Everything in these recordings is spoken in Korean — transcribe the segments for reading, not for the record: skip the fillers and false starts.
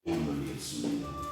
올리겠습니다.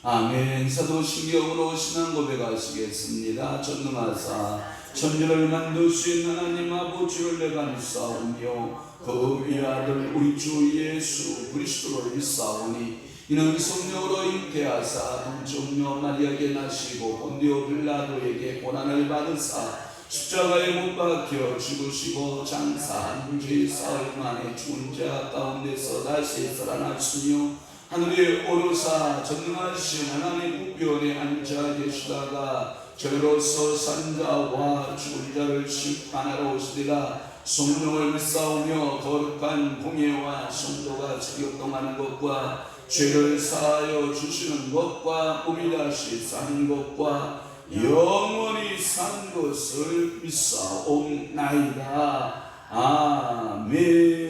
아멘. 사도신경으로 신앙 고백하시겠습니다. 전능하사 천지를 만드신 하나님 아버지를 내가 믿사오며 그 위아들 우리 주 예수 그리스도를 믿사오니 이는 성령으로 잉태하사 동정녀 마리아에게 나시고 본디오 빌라도에게 고난을 받으사 십자가에 못 박혀 죽으시고 장사한 지 사흘 만에 죽은 자 가운데서 다시 살아나시며 하늘에 오르사 전능하신 하나님 우편에 앉아 계시다가 저희로서 산 자와 죽은 자를 심판하러 오시리라. 성령을 믿사오며 거룩한 공예와 성도가 적용하는 것과 죄를 사하여 주시는 것과 몸이 다시 사는 것과 영원히 산 것을 믿사옵나이다. 아멘.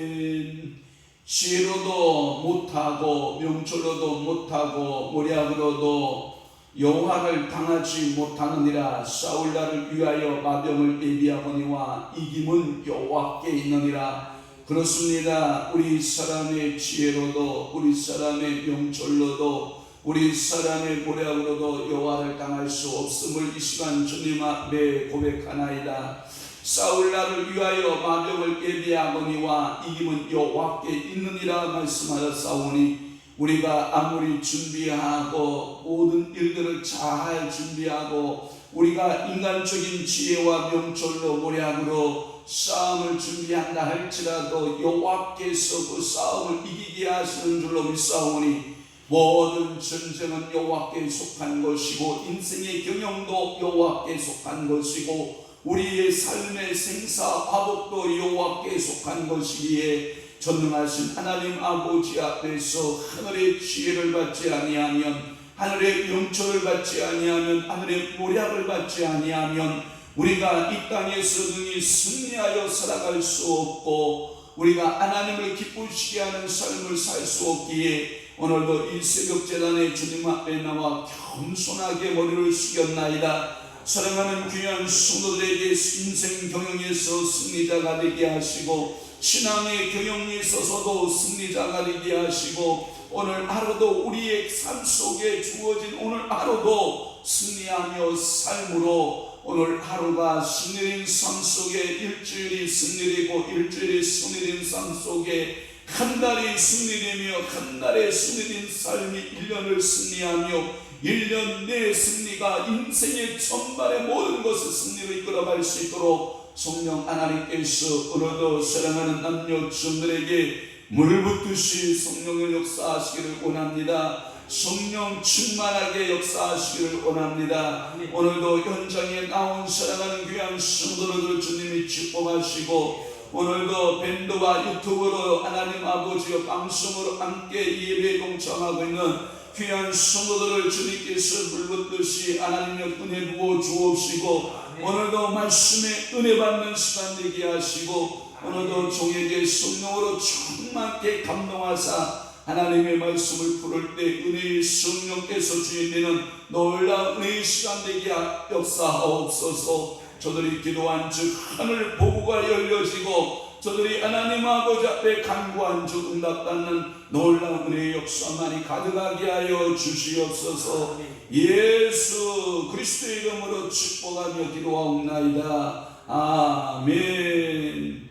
지혜로도 못하고 명철로도 못하고 모략으로도 여호와를 당하지 못하느니라. 사울나를 위하여 마병을 예비하거니와 이김은 여호와께 있느니라. 그렇습니다. 우리 사람의 지혜로도 우리 사람의 명철로도 우리 사람의 모략으로도 여호와를 당할 수 없음을 이 시간 주님 앞에 고백하나이다. 사울나를 위하여 마병을 예비하거니와 이김은 여호와께 있느니라 말씀하셨사오니 우리가 아무리 준비하고 모든 일들을 잘 준비하고 우리가 인간적인 지혜와 명철로 모략으로 싸움을 준비한다 할지라도 여호와께서 그 싸움을 이기게 하시는 줄로 믿사오니 모든 전쟁은 여호와께 속한 것이고 인생의 경영도 여호와께 속한 것이고 우리의 삶의 생사 화복도 여호와께 속한 것이기에 전능하신 하나님 아버지 앞에서 하늘의 지혜를 받지 아니하면 하늘의 명철을 받지 아니하면 하늘의 모략을 받지 아니하면 우리가 이 땅에서 능히 승리하여 살아갈 수 없고 우리가 하나님을 기쁘시게 하는 삶을 살 수 없기에 오늘도 이 새벽 제단에 주님 앞에 나와 겸손하게 머리를 숙였나이다. 사랑하는 귀한 성도들에게 인생 경영에서 승리자가 되게 하시고 신앙의 경영에 있어서도 승리자가 되게 하시고 오늘 하루도 우리의 삶 속에 주어진 오늘 하루도 승리하며 삶으로 오늘 하루가 승리된 삶 속에 일주일이 승리되고 일주일이 승리된 삶 속에 한 달이 승리되며 한 달에 승리된 삶이 1년을 승리하며 1년 내 승리가 인생의 전반의 모든 것을 승리로 이끌어갈 수 있도록 성령 하나님께서 오늘도 사랑하는 남녀 주들에게 물을 붓듯이 성령을 역사하시기를 원합니다. 성령 충만하게 역사하시기를 원합니다. 오늘도 현장에 나온 사랑하는 귀한 성도들을 주님이 축복하시고 오늘도 밴드와 유튜브로 하나님 아버지와 방송으로 함께 예배에 동참하고 있는 귀한 성도들을 주님께서 물붓듯이 하나님의 은혜 부어 주옵시고 오늘도 말씀에 은혜 받는 시간 되게 하시고 오늘도 종에게 성령으로 충만하게 감동하사 하나님의 말씀을 부를 때 은혜의 성령께서 주인되는 놀라운 은혜의 시간 되게 역사하옵소서. 저들이 기도한 즉 하늘 보고가 열려지고 저들이 하나님 아버지 앞에 간구한 즉 응답받는 놀라운 은혜의 역사만이 가득하게 하여 주시옵소서. 예수 그리스도의 이름으로 축복하며 기도하옵나이다. 아멘.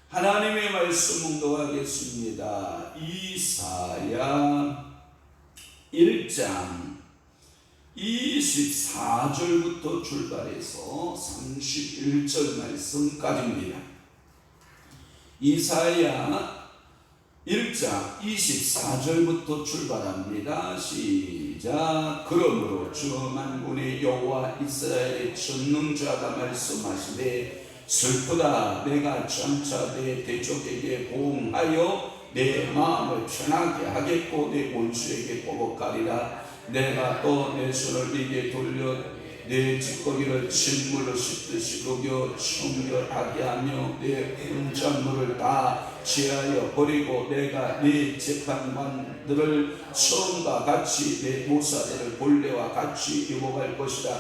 하나님의 말씀 묵독하겠습니다. 이사야 1장 24절부터 출발해서 31절 말씀까지입니다. 이사야 1장 24절부터 출발합니다. 시작. 그러므로 주 만군의 여호와 이스라엘의 전능자가 말씀하시되 슬프다. 내가 장차 내 대적에게 보응하여 내 마음을 편하게 하겠고 내 원수에게 보복하리라. 내가 또 내 손을 네게 돌려 내 찌꺼기를 진물로 씻듯이 녹여 청결하게 하며 내 혼잣물을 다 제하여 버리고 내가 네 재판관들을 처음과 같이 내 모사들을 본래와 같이 입어갈 것이다.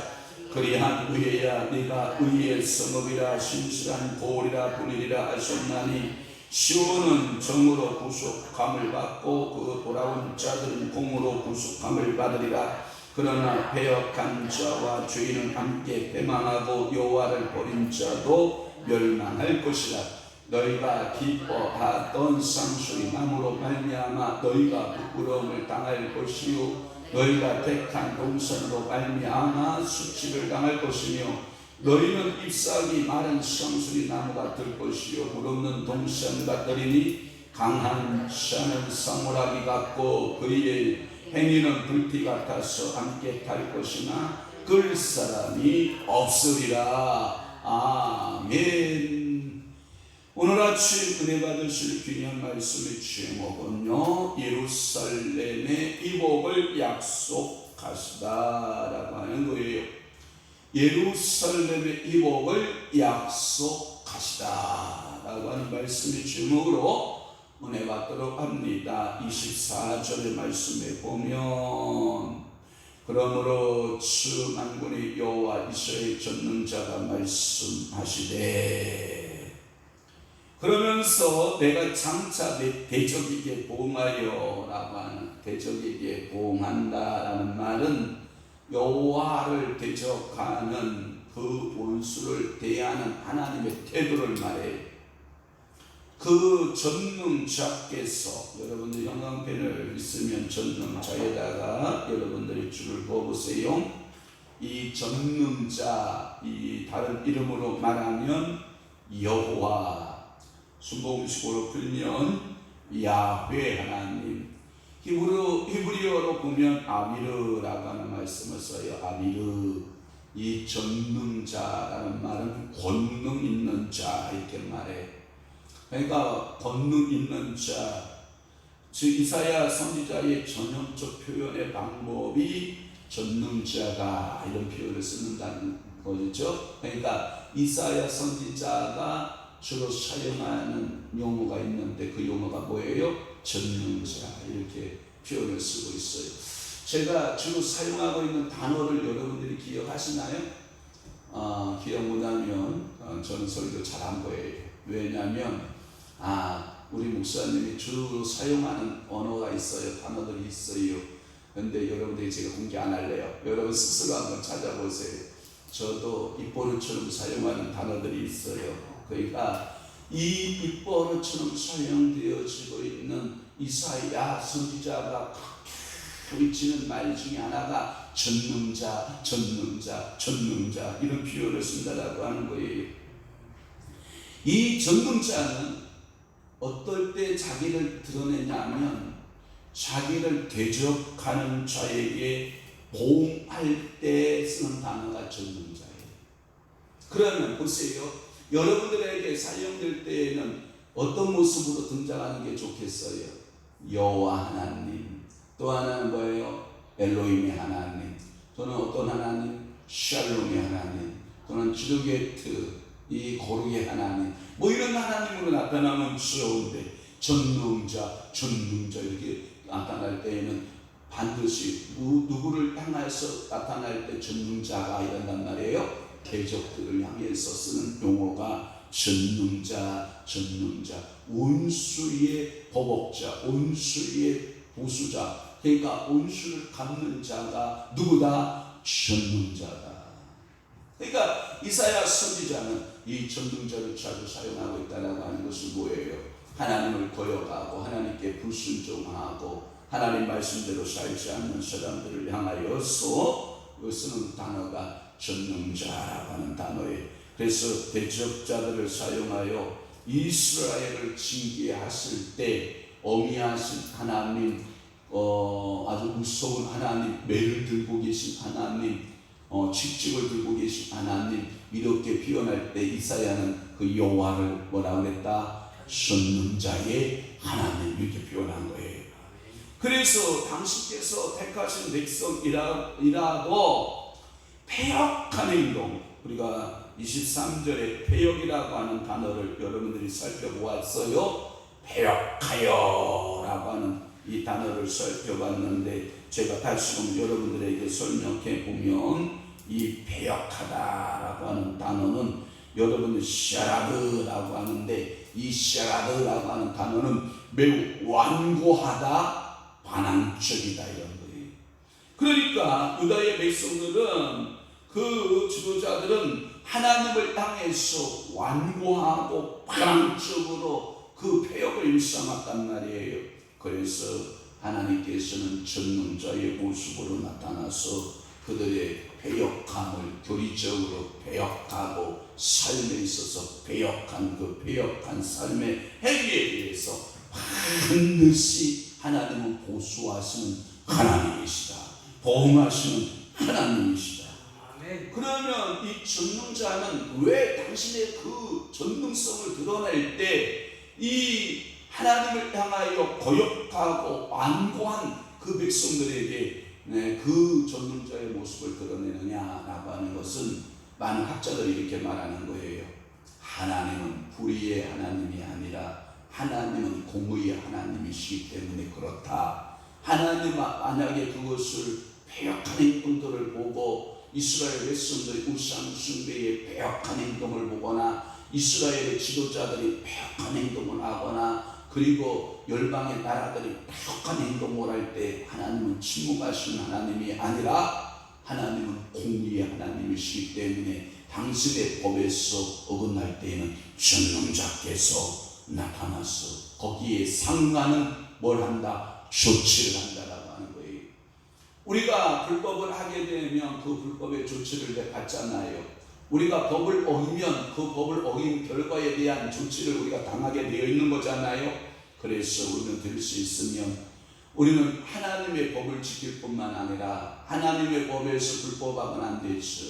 그리한 후에야 네가 의의 성읍이라 신실한 보울이라 불리리라 하셨나니 시온은 정으로 구속함을 받고 그 돌아온 자들은 공으로 구속함을 받으리라. 그러나 배역한 자와 죄인은 함께 패망하고 여호와를 버린 자도 멸망할 것이라. 너희가 기뻐하던 쌍수리 나무로 말미암아 너희가 부끄러움을 당할 것이요 너희가 택한 동산으로 말미암아 수치를 당할 것이며 너희는 잎사귀 마른 쌍수리 나무가 될 것이요 물없는 동산 같으리니 강한 산은 사물하기 같고 그의 행위는 불티 같아서 함께 탈 것이나 끌 사람이 없으리라. 아멘. 오늘 아침 은혜 받으실 귀한 말씀의 제목은요 예루살렘의 이복을 약속하시다 라고 하는 거예요. 예루살렘의 이복을 약속하시다 라고 하는 말씀의 제목으로 은혜 받도록 합니다. 24절의 말씀에 보면 그러므로 주 만군의 여호와 이스라엘 전능자가 말씀하시되 그러면서 내가 장차 내 대적에게 보응하여 라고 하는 대적에게 보응한다 라는 말은 여호와를 대적하는 그 원수를 대하는 하나님의 태도를 말해요. 그 전능자께서 여러분들 형광펜을 있으면 전능자에다가 여러분들이 줄을 그어보세요. 이 전능자 이 다른 이름으로 말하면 여호와 순복음식으로 풀면 야훼 하나님 히브리어로 보면 아비르라고 하는 말씀을 써요. 아비르 이 전능자라는 말은 권능 있는 자 이렇게 말해. 그러니까 권능 있는 자, 즉 이사야 선지자의 전형적 표현의 방법이 전능자가 이런 표현을 쓰는다는 거죠. 그러니까 이사야 선지자가 주로 사용하는 용어가 있는데 그 용어가 뭐예요? 전능자 이렇게 표현을 쓰고 있어요. 제가 주로 사용하고 있는 단어를 여러분들이 기억하시나요? 기억 못하면 저는 설교 잘한 거예요. 왜냐하면 우리 목사님이 주로 사용하는 언어가 있어요. 단어들이 있어요. 근데 여러분들이 제가 공개 안 할래요. 여러분 스스로 한번 찾아보세요. 저도 입버릇처럼 사용하는 단어들이 있어요. 그러니까 이 입버릇처럼 사용되어지고 있는 이사야 선지자가 부딪히는 말 중에 하나가 전능자 이런 표현을 쓴다라고 하는 거예요. 이 전능자는 어떨 때 자기를 드러내냐면 자기를 대적하는 자에게 보응할 때 쓰는 단어가 전능자예요. 그러면 보세요. 여러분들에게 사용될 때에는 어떤 모습으로 등장하는 게 좋겠어요? 여호와 하나님, 또 하나는 뭐예요? 엘로힘의 하나님, 또는 어떤 하나님? 샬롬의 하나님, 또는 기르게트, 이 거룩의 하나님, 뭐 이런 하나님으로 나타나면 좋은데 전능자 이렇게 나타날 때에는 반드시 누구를 향해서 나타날 때 전능자가 이런단 말이에요. 대적들을 향해서 쓰는 용어가 전능자, 원수의 보복자, 원수의 보수자. 그러니까 원수를 갚는 자가 누구다? 전능자다. 그러니까 이사야 선지자는 이 전능자를 자주 사용하고 있다고 하는 것은 뭐예요? 하나님을 거역하고 하나님께 불순종하고 하나님 말씀대로 살지 않는 사람들을 향하여서 쓰는 단어가 전능자라고 하는 단어예요. 그래서 대적자들을 사용하여 이스라엘을 징계하실 때 어미하신 하나님, 아주 무서운 하나님, 매를 들고 계신 하나님, 칙칙을 들고 계신 하나님, 이렇게 표현할 때 이사야는 그 여호와를 뭐라고 그랬다? 전능자의 하나님, 이렇게 표현한 거예요. 그래서 당신께서 택하신 백성이라도 패역한 행동, 우리가 23절에 패역이라고 하는 단어를 여러분들이 살펴보았어요. 패역하여 라고 하는 이 단어를 살펴봤는데 제가 다시금 여러분들에게 설명해 보면 이 패역하다라고 하는 단어는 여러분들 샤라드라고 하는데 이 샤라드라고 하는 단어는 매우 완고하다, 반항적이다 이런 거예요. 그러니까 유다의 백성들은 그 지도자들은 하나님을 향해서 완고하고 반항적으로 그 패역을 일삼았단 말이에요. 그래서 하나님께서는 전능자의 모습으로 나타나서 그들의 패역함을 교리적으로 패역하고 삶에 있어서 패역한 그 패역한 삶의 행위에 대해서 반드시 하나님은 보수하시는 하나님이시다, 보응하시는 하나님이시다. 그러면 이 전능자는 왜 당신의 그 전능성을 드러낼 때 이 하나님을 향하여 거역하고 완고한 그 백성들에게 그 전능자의 모습을 드러내느냐라고 하는 것은 많은 학자들이 이렇게 말하는 거예요. 하나님은 불의의 하나님이 아니라 하나님은 공의의 하나님이시기 때문에 그렇다. 하나님 만약에 그것을 패역한 행동들을 보고 이스라엘 백성들이 우상 숭배의 패역한 행동을 보거나 이스라엘의 지도자들이 패역한 행동을 하거나 그리고 열방의 나라들이 패역한 행동을 할 때 하나님은 침묵하시는 하나님이 아니라 하나님은 공의의 하나님이시기 때문에 당신의 법에서 어긋날 때에는 전능자께서 나타나서 거기에 상응하는 뭘 한다? 조치를 한다라고 하는 거예요. 우리가 불법을 하게 되면 그 불법의 조치를 받잖아요. 우리가 법을 어기면 그 법을 어긴 결과에 대한 조치를 우리가 당하게 되어 있는 거잖아요. 그래서 우리는 될 수 있으면 우리는 하나님의 법을 지킬 뿐만 아니라 하나님의 법에서 불법하면 안 되죠.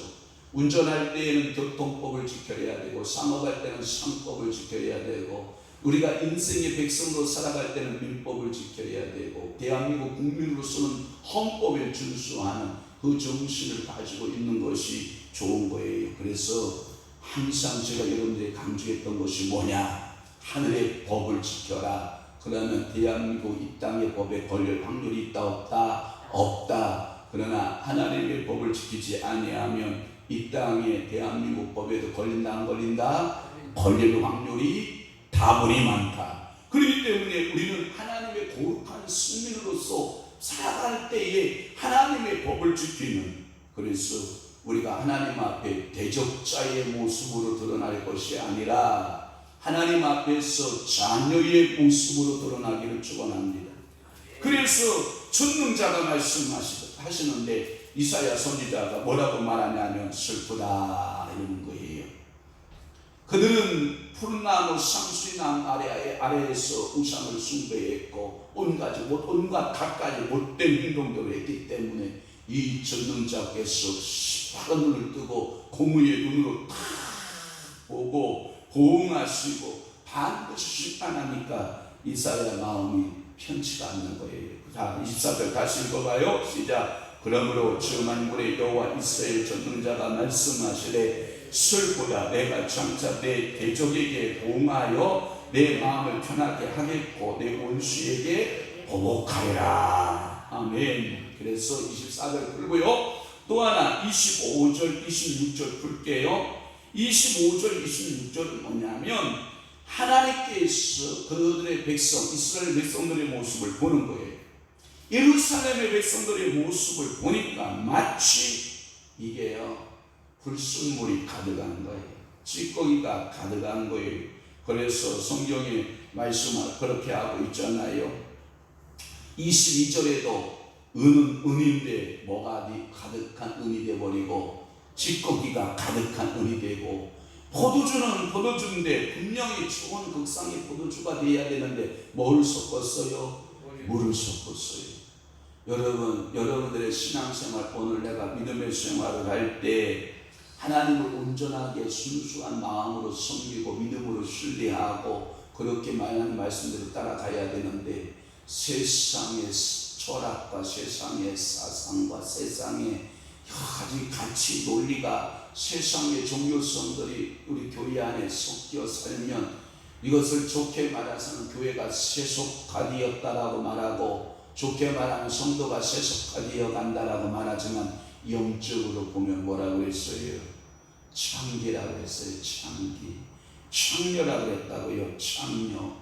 운전할 때에는 교통법을 지켜야 되고 상업할 때는 상법을 지켜야 되고 우리가 인생의 백성으로 살아갈 때는 민법을 지켜야 되고 대한민국 국민으로서는 헌법에 준수하는 그 정신을 가지고 있는 것이 좋은 거예요. 그래서 항상 제가 여러분들이 강조했던 것이 뭐냐? 하늘의 법을 지켜라. 그러면 대한민국 이 땅의 법에 걸릴 확률이 있다 없다? 없다. 그러나 하나님의 법을 지키지 아니하면 이 땅에 대한민국 법에도 걸린다 안 걸린다? 걸릴 확률이 다분히 많다. 그렇기 때문에 우리는 하나님의 거룩한 승민으로서 살아갈 때에 하나님의 법을 지키는, 그래서 우리가 하나님 앞에 대적자의 모습으로 드러날 것이 아니라 하나님 앞에서 자녀의 모습으로 드러나기를 축원합니다. 그래서 전능자가 말씀하시는데 이사야 선지자가 뭐라고 말하냐면 슬프다 이러는 거예요. 그들은 푸른 나무 상수리나무 아래에서 우상을 숭배했고 온갖 갖가지 못된 행동들을 했기 때문에 이 전능자께서 시퍼런 눈을 뜨고 공의의 눈으로 탁 보고 보응하시고 반드시 심판하니까 이사야 마음이 편치가 않는 거예요. 자, 24절 다시 읽어봐요. 시작. 그러므로 주 만군의 여호와 이스라엘 전능자가 말씀하시되 슬프다. 내가 장차 내 대적에게 보응하여 내 마음을 편하게 하겠고 내 원수에게 보복하리라. 아멘. 그래서 24절 풀고요. 또 하나 25절 26절 풀게요. 25절 26절은 뭐냐면 하나님께서 그들의 백성 이스라엘 백성들의 모습을 보는 거예요. 예루살렘의 백성들의 모습을 보니까 마치 이게요 불순물이 가득한 거예요. 찌꺼기가 가득한 거예요. 그래서 성경에 말씀을 그렇게 하고 있잖아요. 22절에도 은은 은인데 뭐가 가득한 은이 되어버리고 찌꺼기가 가득한 은이 되고, 포도주는 포도주인데 분명히 좋은 극상의 포도주가 되어야 되는데 뭘 섞었어요? 물을 섞었어요. 여러분들의 신앙생활, 오늘 내가 믿음의 생활을 할 때 하나님을 온전하게 순수한 마음으로 섬기고 믿음으로 신뢰하고 그렇게 많은 말씀들을 따라가야 되는데, 세상의 철학과 세상의 사상과 세상의 여러 가지 가치 논리가 세상의 종교성들이 우리 교회 안에 섞여 살면 이것을 좋게 말해서는 교회가 세속화되었다라고 말하고, 좋게 말하면 성도가 세속화되어 간다라고 말하지만 영적으로 보면 뭐라고 했어요? 창기라고 했어요. 창녀라고 했다고요. 창녀.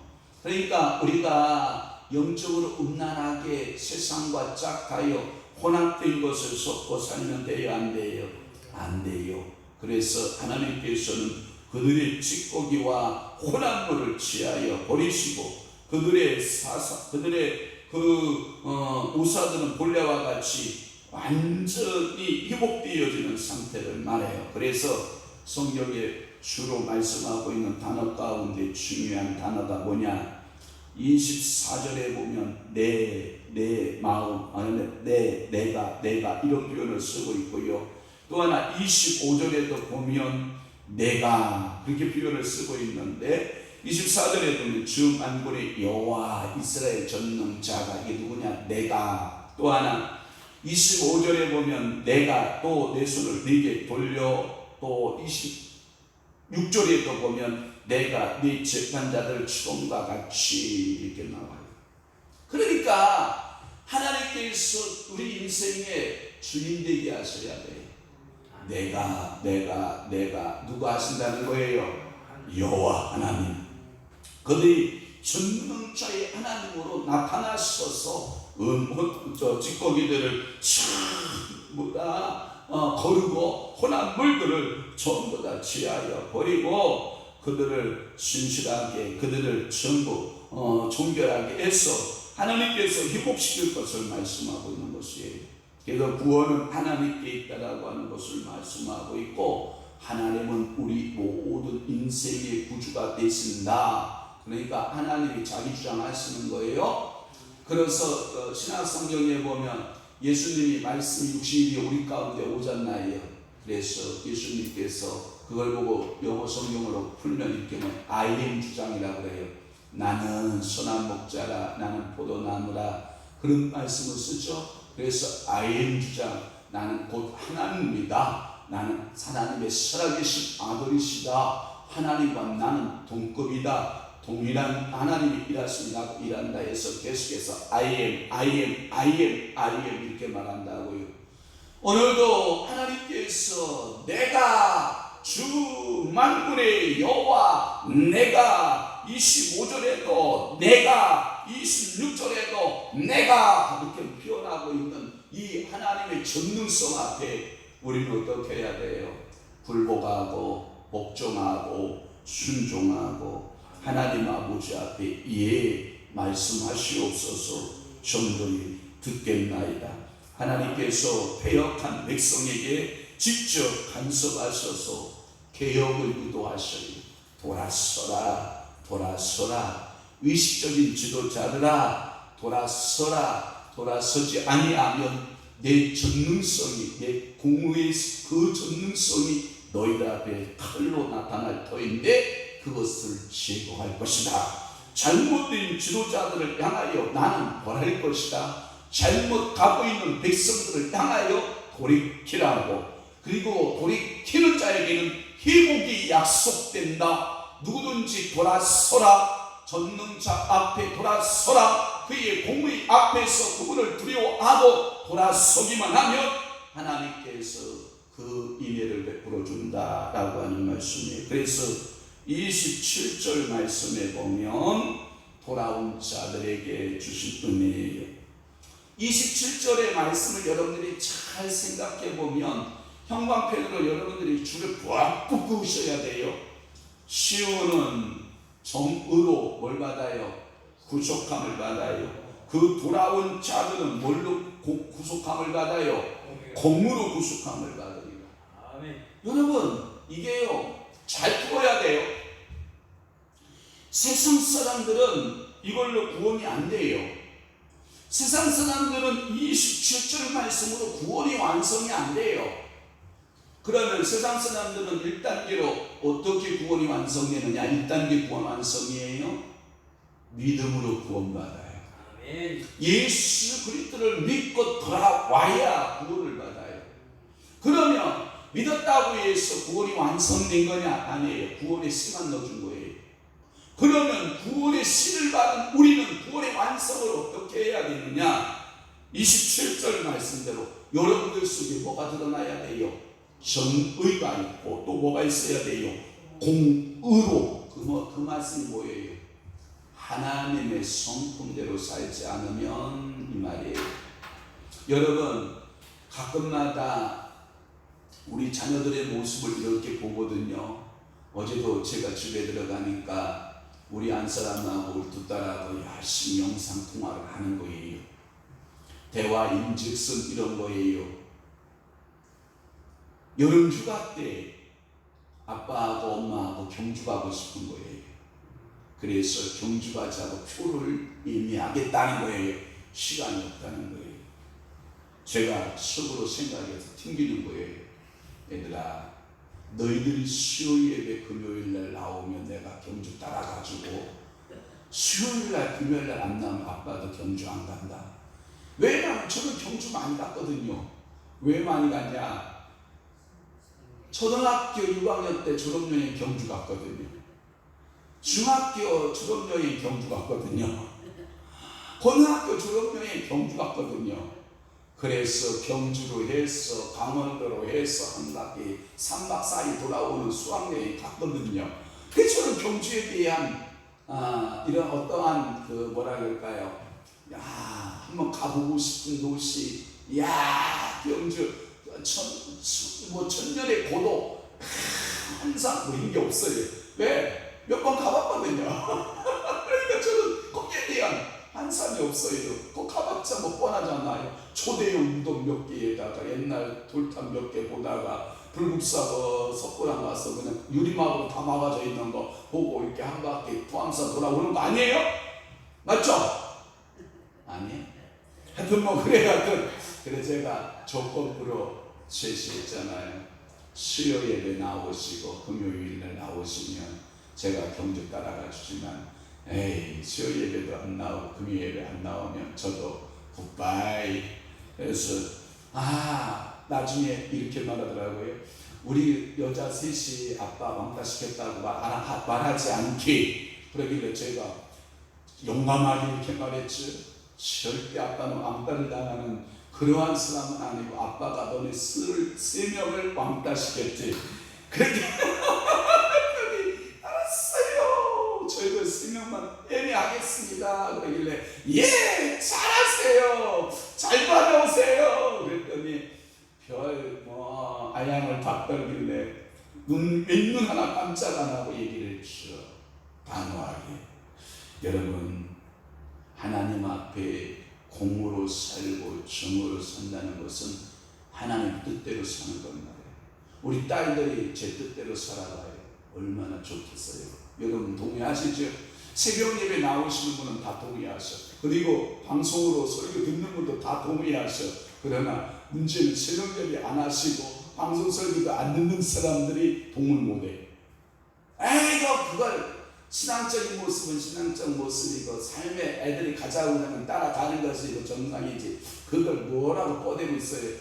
그러니까 우리가 영적으로 음란하게 세상과 짝하여 혼합된 것을 섞고 살면 돼요? 안 돼요? 안 돼요. 그래서 하나님께서는 그들의 찌꺼기와 혼합물을 취하여 버리시고 그들의 우사들은 본래와 같이 완전히 회복되어지는 상태를 말해요. 그래서 성경에 주로 말씀하고 있는 단어 가운데 중요한 단어가 뭐냐? 24절에 보면 내 마음, 내가 이런 표현을 쓰고 있고요. 또 하나 25절에도 보면 내가 그렇게 표현을 쓰고 있는데, 24절에 보면 주 만군의 여호와 이스라엘 전능자가, 이게 누구냐? 내가. 또 하나 25절에 보면 내가 또 내 손을 네게 돌려, 또 26절에도 보면 내가 네 재판자들 처음과 같이 이렇게 나와요. 그러니까 하나님께서 우리 인생의 주인 되게 하셔야 돼요. 내가 누가 하신다는 거예요? 여호와 하나님. 그들이 전능자의 하나님으로 나타나셔서 찌꺼기들을 전부 다 거르고 혼합 물들을 전부 다 취하여 버리고 그들을 신실하게, 그들을 전부 정결하게 해서 하나님께서 회복시킬 것을 말씀하고 있는 것이에요. 그래서 구원은 하나님께 있다라고 하는 것을 말씀하고 있고, 하나님은 우리 모든 인생의 구주가 되신다. 그러니까 하나님이 자기 주장하시는 거예요. 그래서 신약성경에 보면 예수님이 말씀 60일이 우리 가운데 오잖아요. 그래서 예수님께서 그걸 보고 영어 성경으로 풀면 이렇게 I am 주장이라고 그래요. 나는 선한 목자라, 나는 포도나무라, 그런 말씀을 쓰죠. 그래서 I am 주장, 나는 곧 하나님이다. 나는 하나님의 살아계신 아들이시다. 하나님과 나는 동급이다. 동일한 하나님이 일하시니 나도 일한다 해서 계속해서 I am 이렇게 말한다고요. 오늘도 하나님께서 내가 주 만군의 여호와, 내가 25절에도 내가 26절에도 내가 이렇게 표현하고 있는 이 하나님의 전능성 앞에 우리는 어떻게 해야 돼요? 굴복하고 복종하고 순종하고 하나님 아버지 앞에 예 말씀하시옵소서 정도히 듣겠나이다. 하나님께서 패역한 백성에게 직접 간섭하셔서 개혁을 유도하셔요. 돌아서라, 돌아서라. 의식적인 지도자들아, 돌아서라. 돌아서지 아니하면 내 전능성이, 내 공의의 그 전능성이 너희들 앞에 칼로 나타날 터인데 그것을 제거할 것이다. 잘못된 지도자들을 향하여 나는 벌할 것이다. 잘못 가고 있는 백성들을 향하여 돌이키라고. 그리고 돌이키는 자에게는 회복이 약속된다. 누구든지 돌아서라. 전능자 앞에 돌아서라. 그의 공의 앞에서 그분을 두려워하고 돌아서기만 하면 하나님께서 그 인애를 베풀어 준다라고 하는 말씀이에요. 그래서 27절 말씀에 보면 돌아온 자들에게 주신 은혜예요. 27절의 말씀을 여러분들이 잘 생각해 보면 형광펜으로 여러분들이 줄을 푹 그으셔야 돼요. 시온은 정의로 뭘 받아요? 구속함을 받아요. 그 돌아온 자들은 뭘로 구속함을 받아요? 공으로 구속함을 받아요. 아멘. 여러분 이게요 잘 풀어야 돼요. 세상 사람들은 이걸로 구원이 안 돼요. 세상 사람들은 27절 말씀으로 구원이 완성이 안 돼요. 그러면 세상 사람들은 1단계로 어떻게 구원이 완성되느냐? 1단계 구원 완성이에요. 믿음으로 구원받아요. 아멘. 예수 그리스도를 믿고 돌아와야 구원을 받아요. 그러면 믿었다고 해서 구원이 완성된 거냐? 아니에요. 구원의 씨만 넣어준 거예요. 그러면 구원의 씨를 받은 우리는 구원의 완성을 어떻게 해야 되느냐? 27절 말씀대로 여러분들 속에 뭐가 드러나야 돼요? 정의가 있고 또 뭐가 있어야 돼요? 공의로. 그 말씀이 뭐예요? 하나님의 성품대로 살지 않으면 이 말이에요. 여러분 가끔마다 우리 자녀들의 모습을 이렇게 보거든요. 어제도 제가 집에 들어가니까 우리 안사람하고 우리 두 딸하고 열심히 영상통화를 하는 거예요. 대화인즉슨 이런 거예요. 여름휴가 때 아빠하고 엄마하고 경주 가고 싶은 거예요. 그래서 경주 가자고 표를 예매하겠다는 거예요. 시간이 없다는 거예요. 제가 속으로 생각해서 튕기는 거예요. 얘들아, 너희들이 수요일에 금요일날 나오면 내가 경주 따라가지고 수요일날 금요일날 안 나오면 아빠도 경주 안 간다. 왜냐면 저는 경주 많이 갔거든요. 왜 많이 갔냐? 초등학교 6학년 때 졸업여행 경주 갔거든요. 중학교 졸업여행 경주 갔거든요. 고등학교 졸업여행 경주 갔거든요. 그래서 경주로 해서 강원도로 해서 한 바퀴 3박 4일 돌아오는 수학여행 갔거든요. 그래서 저는 경주에 대한 이런 어떠한 그 뭐라 그럴까요? 야, 한번 가보고 싶은 도시, 야, 경주 천년의 고도 항상 뭐 이런 게 없어요. 왜? 몇 번 가봤거든요. 그러니까 저는 거기에 대한 한산이 없어요. 그거 가봤자 뭐 뻔하잖아요. 초대형 우동 몇 개에다가 옛날 돌탑 몇 개 보다가 불국사 석굴암 가서 그냥 유리막으로 다 막아져 있는 거 보고 이렇게 한 바퀴 포함사 돌아오는 거 아니에요? 맞죠? 아니에요? 하여튼 뭐 그래 제가 조건부로 제시했잖아요. 수요 예배 나오시고 금요일날 나오시면 제가 경주 따라가 주지만 에이 수요 예배도 안 나오고 금요 예배 안 나오면 저도 굿바이. 그래서 나중에 이렇게 말하더라고요. 우리 여자 셋이 아빠 왕따 시켰다고 말하지 않기. 그러길래 제가 용감하게 이렇게 말했죠. 절대 아빠는 왕따를 당하는 그러한 사람은 아니고 아빠가 너네 세 명을 왕따 시켰지. 그렇게 알았어요. 저희도 세 명만 애매하겠습니다. 그러길래 예 잘하세요. 잘 받아오세요. 그랬더니 별 아양을 다 떨길래 윗눈 하나 깜짝 안 하고 얘기를 했죠. 단호하게. 여러분, 하나님 앞에 공으로 살고 정으로 산다는 것은 하나님 뜻대로 사는 것 말이에요. 우리 딸들이 제 뜻대로 살아가요. 얼마나 좋겠어요. 여러분 동의하시죠? 새벽 예배 나오시는 분은 다 동의하셔. 그리고 방송으로 설교 듣는 분도 다 동의하셔. 그러나 문제는 새벽 예배 안 하시고 방송 설교도 안 듣는 사람들이 동의 못해. 에이고 그걸 신앙적인 모습은 신앙적 모습이고 삶에 애들이 가자고 하면 따라가는 것이 이거 정상이지. 그걸 뭐라고 뻗대고 있어요.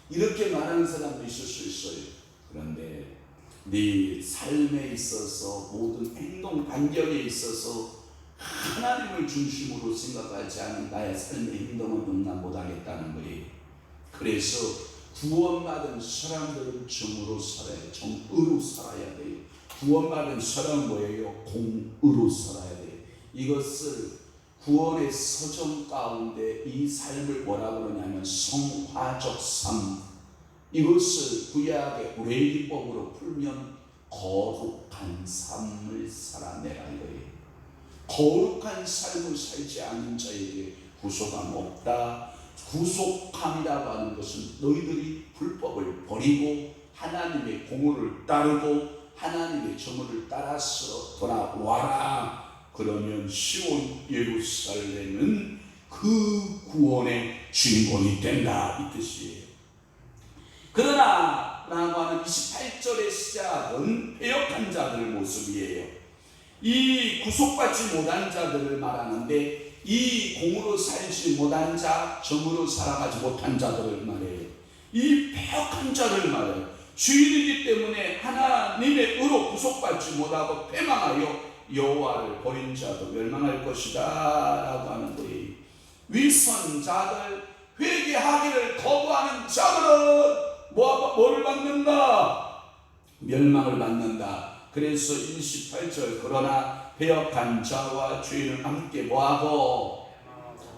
이렇게 말하는 사람도 있을 수 있어요. 그런데 네 삶에 있어서 모든 행동 반경에 있어서 하나님을 중심으로 생각하지 않은 나의 삶의 행동은 용납 못하겠다는 거예요. 그래서 구원받은 사람들은 정으로 살아야, 정의로 살아야 돼요. 구원받은 사람은 뭐예요? 공의로 살아야 돼요. 이것을 구원의 서정 가운데 이 삶을 뭐라고 그러냐면 성화적 삶, 이것을 구약의 레위기법으로 풀면 거룩한 삶을 살아내라 이거예요. 거룩한 삶을 살지 않는 자에게 구속함 없다. 구속함이라고 하는 것은 너희들이 불법을 버리고 하나님의 공의를 따르고 하나님의 정의를 따라서 돌아와라. 그러면 시온 예루살렘은 그 구원의 주인공이 된다 이 뜻이에요. 그러나 라고 하는 28절의 시작은 패역한 자들 모습이에요. 이 구속받지 못한 자들을 말하는데 이 공으로 살지 못한 자, 정으로 살아가지 못한 자들을 말해요. 이 패역한 자를 말해요. 주인이기 때문에 하나님의 의로 구속받지 못하고 패망하여 여호와를 버린 자도 멸망할 것이다 라고 하는 거예요. 위선자들, 회개하기를 거부하는 자들은 뭐를 받는다? 멸망을 받는다. 그래서 28절 그러나 패역한 자와 죄인은 함께 뭐하고?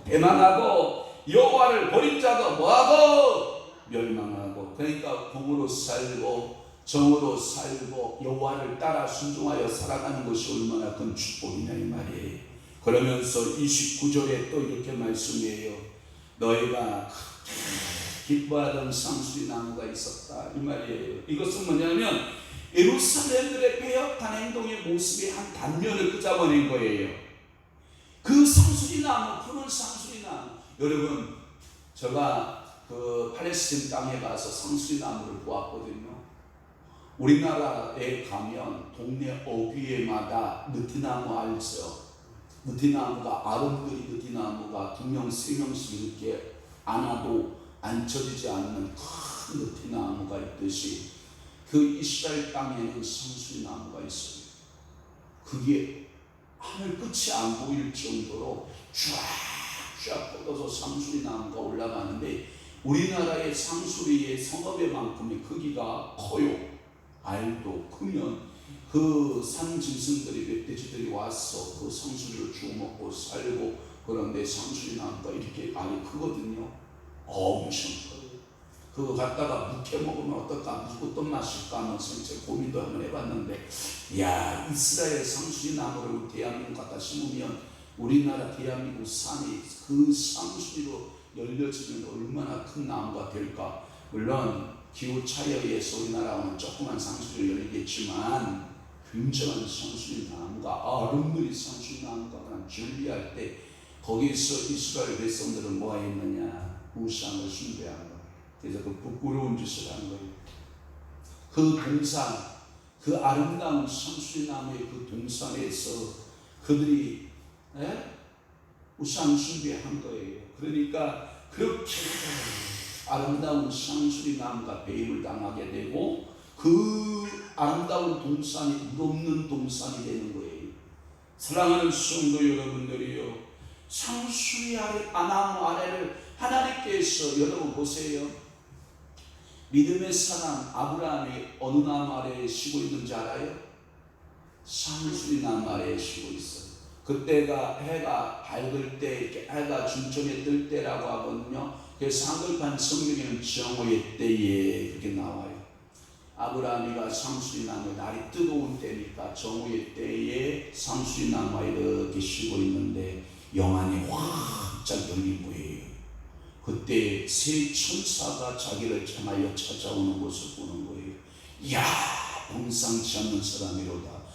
패망하고 여호와를 버린 자도 뭐하고? 멸망하고. 그러니까 공으로 살고 정으로 살고 여호와를 따라 순종하여 살아가는 것이 얼마나 큰 축복이냐 이 말이에요. 그러면서 29절에 또 이렇게 말씀해요. 너희가 기뻐하던 상수리 나무가 있었다 이 말이에요. 이것은 뭐냐면 예루살렘들의 패역한 행동의 모습의 한 단면을 끄잡아낸 거예요. 그 상수리 나무, 푸른 상수리 나무. 여러분, 제가 그 팔레스틴 땅에 가서 상수리 나무를 보았거든요. 우리나라에 가면 동네 어귀에마다 느티나무 알죠? 느티나무가 아름드리 느티나무가 2명, 3명씩 이렇게 안아도 앉혀지지 않는 큰 느티나무가 있듯이 그 이스라엘 땅에는 상수리 나무가 있어요. 그게 하늘 끝이 안 보일 정도로 쫙쫙 뻗어서 상수리 나무가 올라가는데 우리나라의 상수리의 성읍에만큼의 크기가 커요. 알도 크면 그 산 짐승들이 멧돼지들이 와서 그 상수리를 주워먹고 살고 그런데 상수리 나무가 이렇게 알이 크거든요. 엄청 커요. 그거 갖다가 묵혀 먹으면 어떨까? 어떤 맛일까 하면서 제 고민도 한번 해봤는데 야 이스라엘 상수리 나무를 대한민국 갖다 심으면 우리나라 대한민국 산이 그 상수리로 열려지면 얼마나 큰 나무가 될까? 물론 기후차에 의해서 우리나라는 조그만 상수리를 열리겠지만 굉장한 상수리 나무가 아름드리 상수리 나무가 준비할 때 거기서 이스라엘 백성들은 뭐 했느냐? 우상을 숭배한 거예요. 그래서 그 부끄러운 짓을 한 거예요. 그 동산, 그 아름다운 상수리 나무의 그 동산에서 그들이 우상 숭배한 거예요. 그러니까 그렇게 아름다운 상수리 나무가 배임을 당하게 되고 그 아름다운 동산이 물없는 동산이 되는 거예요. 사랑하는 성도 여러분들이요, 상수리 아래 나무 아래를 하나님께서 여러분 보세요. 믿음의 사람 아브라함이 어느 나무 아래에 쉬고 있는지 알아요? 상수리 나무 아래에 쉬고 있어요. 그때가 해가 밝을 때, 이렇게 해가 중천에 뜰 때라고 하거든요. 그래서 한글판 성경에는 정오의 때에 그렇게 나와요. 아브라함이가 상수리 나무에 날이 뜨거운 때니까 정오의 때에 상수리 나무에 이렇게 쉬고 있는데 영안이 확짝 열린 거예요. 그때 세 천사가 자기를 향하여 찾아오는 것을 보는 거예요. 이야, 범상치 않는 사람이로다.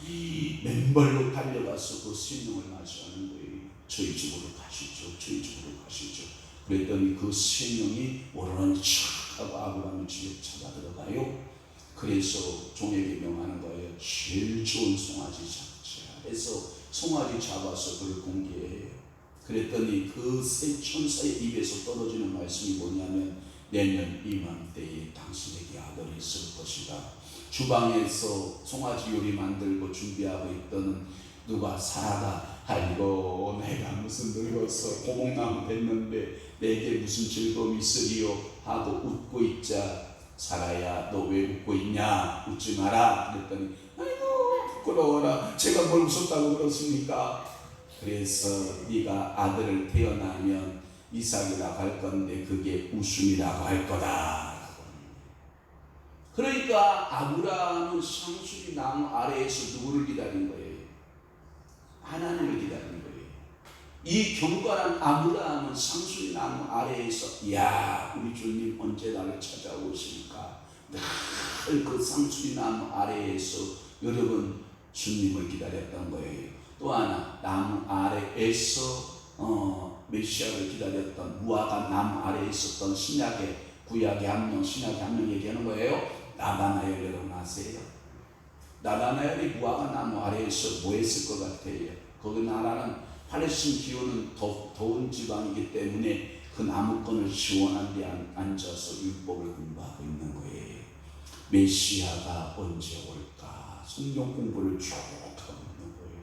맨발로 달려가서 그 생명을 맞이하는 거예요. 저희 집으로 가시죠. 저희 집으로 가시죠. 그랬더니 그 생명이 모르는 척하고 아브라함의 집에 찾아 들어가요. 그래서 종에게 명하는 거예요. 제일 좋은 송아지 잡자 해서 송아지 잡아서 그를 공개해요. 그랬더니 그 세 천사의 입에서 떨어지는 말씀이 뭐냐면 내년 이맘때에 당신에게 아들이 있을 것이다. 주방에서 송아지 요리 만들고 준비하고 있던 누가 사라다, 아이고 내가 무슨 늙어서 고목나무 됐는데 내게 무슨 즐거움이 있으리요 하고 웃고 있자 사라야 너 왜 웃고 있냐, 웃지 마라 그랬더니 아이고 부끄러워라, 제가 뭘 웃었다고 그렇습니까? 그래서 네가 아들을 태어나면 이삭이라고 할 건데 그게 웃음이라고 할 거다. 그러니까 아브라함은 상수리 나무 아래에서 누구를 기다린 거예요? 하나님을 기다린 거예요. 이 경건한 아브라함은 상수리 나무 아래에서 야 우리 주님 언제 나를 찾아오실까, 늘 그 상수리 나무 아래에서 여러분 주님을 기다렸던 거예요. 또 하나 나무 아래에서 메시아를 기다렸던 무화과 나무 아래에 있었던 신약의 구약의 한 명, 신약의 한 명 얘기하는 거예요. 나다나엘 여러분 아세요? 나다나엘이 무화과 나무 아래에서 뭐 했을 것 같아요? 거기 나라는 팔레스틴 기후는 더운 지방이기 때문에 그 나무꾼을 시원한 데 앉아서 율법을 공부하고 있는 거예요. 메시아가 언제 올까? 성경 공부를 쭉 하고 있는 거예요.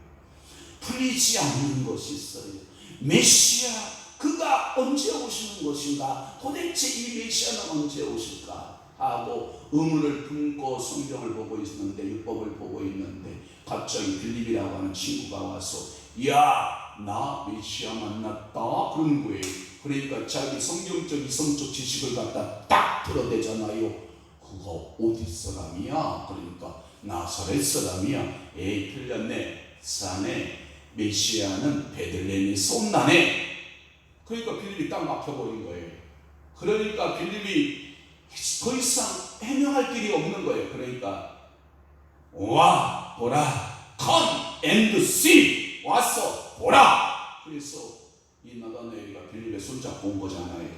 풀리지 않는 것이 있어요. 메시아 그가 언제 오시는 것인가? 도대체 이 메시아는 언제 오실까? 하고 의문을 품고 성경을 보고 있는데, 율법을 보고 있는데 갑자기 빌립이라고 하는 친구가 와서 야 나 메시아 만났다 그런 거예요. 그러니까 자기 성경적 이성적 지식을 갖다 딱 드러내잖아요. 그거 어디 사람이야? 그러니까 나사렛 사람이야. 에이 틀렸네. 사네. 메시아는 베들레헴에서 온다네. 그러니까 빌립이 딱 막혀버린 거예요. 그러니까 빌립이 더 이상 해명할 길이 없는 거예요. 그러니까 와 보라, come and see, 와서 보라. 그래서 이 나다나엘이가 빌립의 손잡고 온 거잖아요.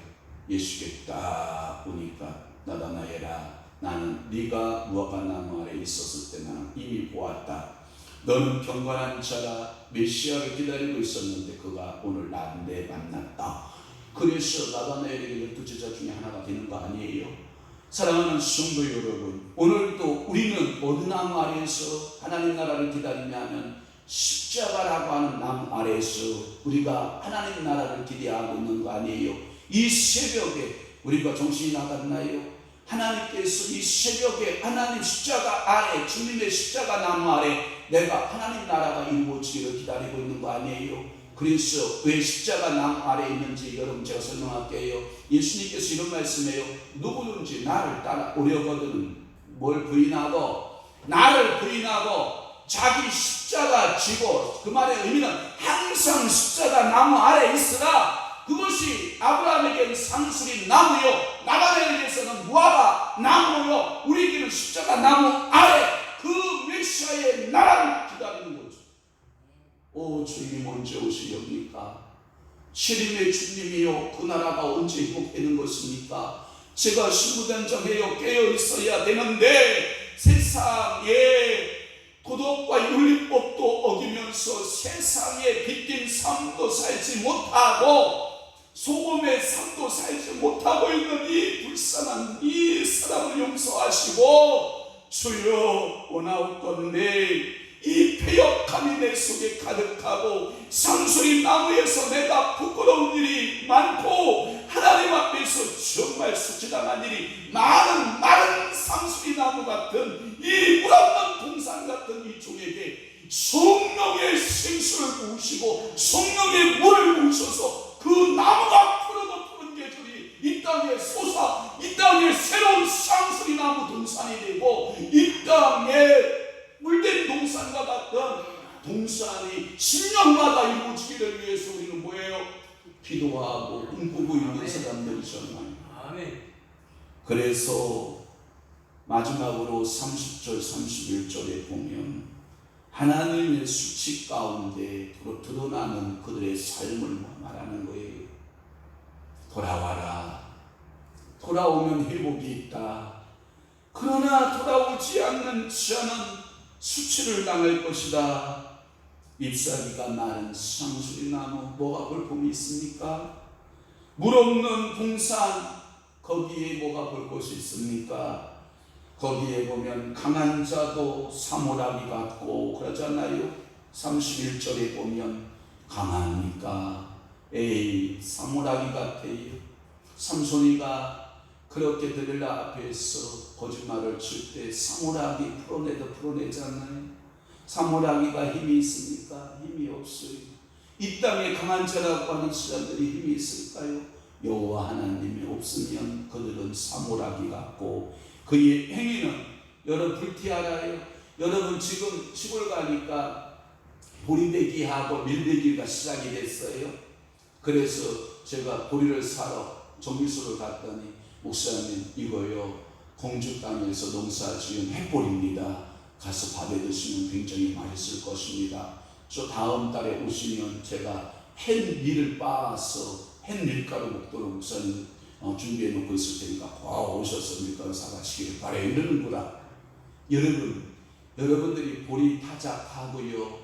예수께 딱 보니까 나다나엘아, 나는 네가 무화과 나무 아래 있었을 때 나는 이미 보았다. 너는 경건한 자라 메시아를 기다리고 있었는데 그가 오늘 나한테 만났다. 그래서 나다나엘에게 12제자 중에 하나가 되는 거 아니에요? 사랑하는 성도 여러분, 오늘도 우리는 어느 나무 아래에서 하나님 나라를 기다리냐면 십자가라고 하는 나무 아래에서 우리가 하나님 나라를 기대하고 있는 거 아니에요? 이 새벽에 우리가 정신이 나갔나요? 하나님께서 이 새벽에 하나님 십자가 아래, 주님의 십자가 나무 아래 내가 하나님 나라가 이루어지기를 기다리고 있는 거 아니에요? 그래서 왜 십자가 나무 아래 있는지 여러분 제가 설명할게요. 예수님께서 이런 말씀해요. 누구든지 나를 따라오려거든 뭘 부인하고, 나를 부인하고 자기 십자가 지고, 그 말의 의미는 항상 십자가 나무 아래 있으라. 그것이 아브라함에게는 상수리 나무요, 나다나엘에게는 무화과 나무요, 우리에게는 십자가 나무 아래 그 메시아의 나라를 기다리는 거죠. 오 주님 언제 오시렵니까? 시림의 주님이요 그 나라가 언제 회복되는 것입니까? 제가 신부단장해요 깨어 있어야 되는데 세상에 도덕과 윤리법도 어기면서 세상에 빗긴 삶도 살지 못하고 소금의 삶도 살지 못하고 있는 이 불쌍한 이 사람을 용서하시고 주여 원하옵건대 이 패역함이 내 속에 가득하고 상수리 나무에서 내가 부끄러운 일이 많고 하나님 하나님 앞에서 정말 수치당한 일이 많은 마른 상수리 나무 같은 이 물 없는 동산 같은 이 종에게 성령의 생수를 부으시고 성령의 물을 부으셔서 그 나무가 푸르고 푸른 계절이 이 땅에 솟아 이 땅에 새로운 상수리 나무 동산이 되고 이 땅에 물된 동산과 같은 동산이 10년마다 이루어지기를 위해서 우리는 뭐예요? 기도하고 꿈꾸고 있는 사람들이잖아요. 그래서 마지막으로 30절 31절에 보면 하나님의 수치 가운데 드러나는 그들의 삶을 말하는 거예요. 돌아와라. 돌아오면 회복이 있다. 그러나 돌아오지 않는 자는 수치를 당할 것이다. 잎사귀가 마른 상수리 나무, 뭐가 볼품이 있습니까? 물 없는 동산, 거기에 뭐가 볼 것이 있습니까? 거기에 보면 강한 자도 사모라기 같고 그러잖아요. 31절에 보면 강하니까 에이 사모라기 같아요. 삼손이가 그렇게 들릴라 앞에서 거짓말을 칠 때 사모라기 풀어내잖아요. 사모라기가 힘이 있습니까? 힘이 없어요. 이 땅에 강한 자라고 하는 사람들이 힘이 있을까요? 여호와 하나님이 없으면 그들은 사모라기 같고 그의 행위는 여러분 불티 알아요? 여러분 지금 시골 가니까 보리배기하고 밀배기가 시작이 됐어요. 그래서 제가 보리를 사러 정미소를 갔더니 목사님 이거요 공주 땅에서 농사 지은 햇보리입니다. 가서 밥에 드시면 굉장히 맛있을 것입니다. 저 다음 달에 오시면 제가 햇밀을 빻아서 햇밀가루 먹도록 목사님 준비해 놓고 있을 테니까 오셔서 밀가루 사가시길 바래 이러는구나. 여러분들이 보리 타작하고요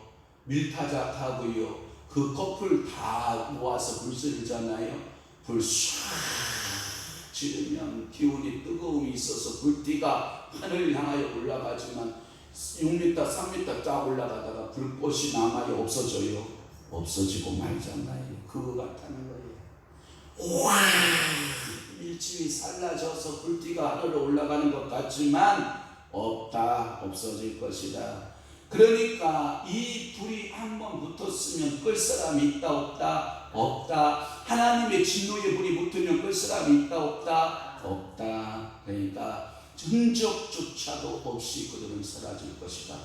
밀타작하고요 그 컵을 다 모아서 불 쓰잖아요. 불 唰 지르면 기운이 뜨거움이 있어서 불띠가 하늘을 향하여 올라가지만 6m 3m 쫙 올라가다가 불꽃이 남아요? 없어져요? 없어지고 말잖아요. 그거 같다는 거예요. 와 밀집이 살라져서 불띠가 하늘로 올라가는 것 같지만 없다. 없어질 것이다. 그러니까 이 불이 한번 붙었으면 끌 사람이 있다 없다? 없다. 하나님의 진노의 불이 붙으면 끌 사람이 있다 없다? 없다. 그러니까 흔적조차도 없이 그들은 사라질 것이다.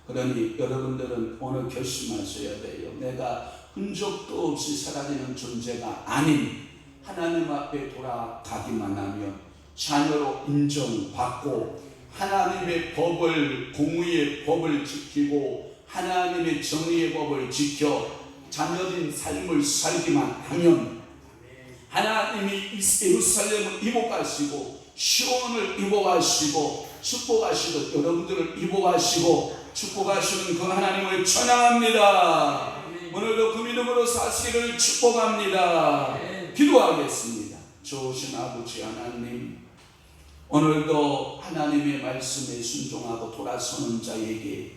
그러니 여러분들은 오늘 결심하셔야 돼요. 내가 흔적도 없이 사라지는 존재가 아닌 하나님 앞에 돌아가기만 하면 자녀로 인정받고 하나님의 법을 공의의 법을 지키고 하나님의 정의의 법을 지켜 자녀된 삶을 살기만 하면 하나님이 예루살렘을 이복하시고 시온을 이복하시고 축복하시듯 여러분들을 이복하시고 축복하시는 그 하나님을 찬양합니다. 오늘도 그 믿음으로 사시기를 축복합니다. 기도하겠습니다. 좋으신 아버지 하나님, 오늘도 하나님의 말씀에 순종하고 돌아서는 자에게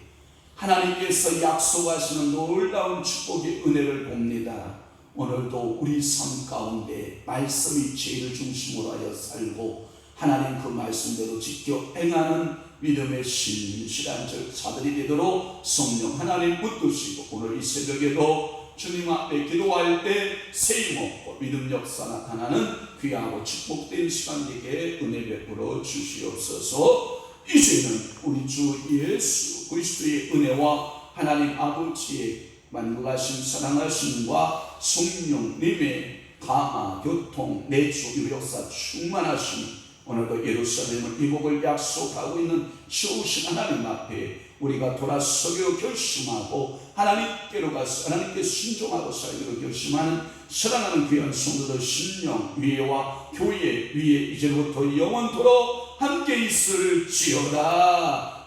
하나님께서 약속하시는 놀라운 축복의 은혜를 봅니다. 오늘도 우리 삶 가운데 말씀이 제일 중심으로 하여 살고 하나님 그 말씀대로 지켜 행하는 믿음의 신실한 자들이 되도록 성령 하나님 붙드시고 오늘 이 새벽에도 주님 앞에 기도할 때 세임 없고 믿음 역사 나타나는 귀하고 축복된 시간 되게 은혜 베풀어 주시옵소서. 이제는 우리 주 예수 그리스도의 은혜와 하나님 아버지의 만국하신 사랑하심과 성령님의 감화 교통 내주 유력사 충만하심 오늘도 예루살렘을 이복을 약속하고 있는 좋으신 하나님 앞에 우리가 돌아서기로 결심하고 하나님께로 가서 하나님께 순종하고 살기로 결심하는 사랑하는 귀한 성도들 신령 위에와 교회 위에 이제부터 영원토록 함께 있을지어다.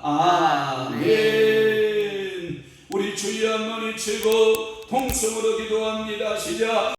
아멘. 우리 주의 한마디 최고 통성으로 기도합니다. 시작.